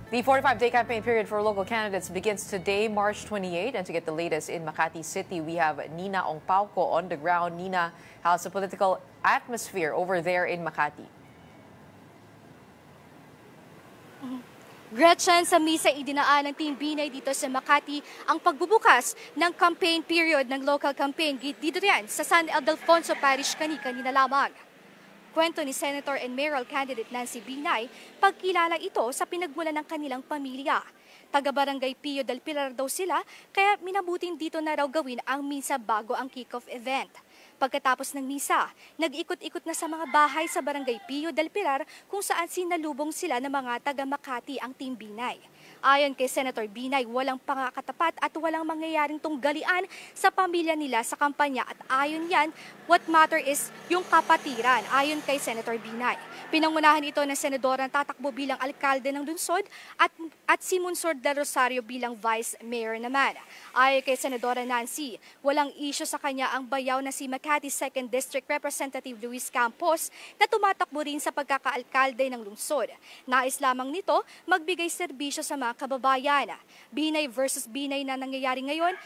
The 45-day campaign period for local candidates begins today, March 28. And to get the latest in Makati City, we have Nina Ongpauco on the ground. Nina, how's the political atmosphere over there in Makati? Gretchen, sa misa idinaan ng Team Binay dito sa Makati ang pagbubukas ng campaign period ng local campaign dito yan sa San Ildefonso Parish kanina lamang. Kwento ni Senator and Mayoral candidate Nancy Binay, pagkilala ito sa pinagmulan ng kanilang pamilya. Taga-barangay Pio del Pilar daw sila, kaya minabuting dito na raw gawin ang misa bago ang kick-off event. Pagkatapos ng misa, nag-ikot-ikot na sa mga bahay sa barangay Pio del Pilar kung saan sinalubong sila ng mga taga-Makati ang Team Binay. Ayon kay Senator Binay, walang pangakatapat at walang mangyayaring tunggalian sa pamilya nila sa kampanya at ayon yan, what matter is yung kapatiran, ayon kay Senator Binay. Pinangunahan ito ng senadora na tatakbo bilang alkalde ng lungsod at si Monsor del Rosario bilang vice mayor naman. Ayon kay Senadora Nancy, walang isyu sa kanya ang bayaw na si Makati 2nd District Representative Luis Campos na tumatakbo rin sa pagkakaalkalde ng lungsod. Nais lamang nito magbigay serbisyo sa mga kababayan. Binay versus Binay na nangyayari ngayon,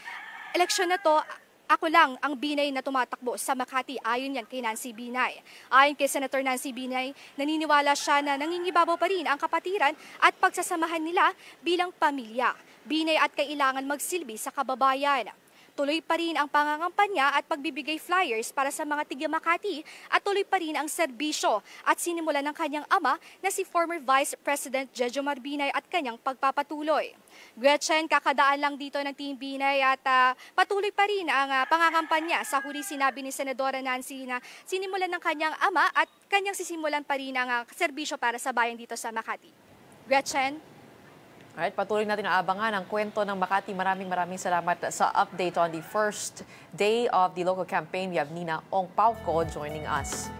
eleksyon na to, ako lang ang Binay na tumatakbo sa Makati, ayon yan kay Nancy Binay. Ayon kay Senator Nancy Binay, naniniwala siya na nangingibabaw pa rin ang kapatiran at pagsasamahan nila bilang pamilya. Binay at kailangan magsilbi sa kababayan. Tuloy pa rin ang pangangampanya at pagbibigay flyers para sa mga tiga Makati at tuloy pa rin ang serbisyo at sinimula ng kanyang ama na si former Vice President Jejomar Binay at kanyang pagpapatuloy. Gretchen, kakadaan lang dito ng Team Binay at patuloy pa rin ang pangangampanya. Sa huli sinabi ni Senadora Nancy na sinimulan ng kanyang ama at kanyang sisimulan pa rin ang serbisyo para sa bayan dito sa Makati. Gretchen? Alright, patuloy natin aabangan ang kwento ng Makati. Maraming salamat sa update on the first day of the local campaign. We have Nina Ongpauco joining us.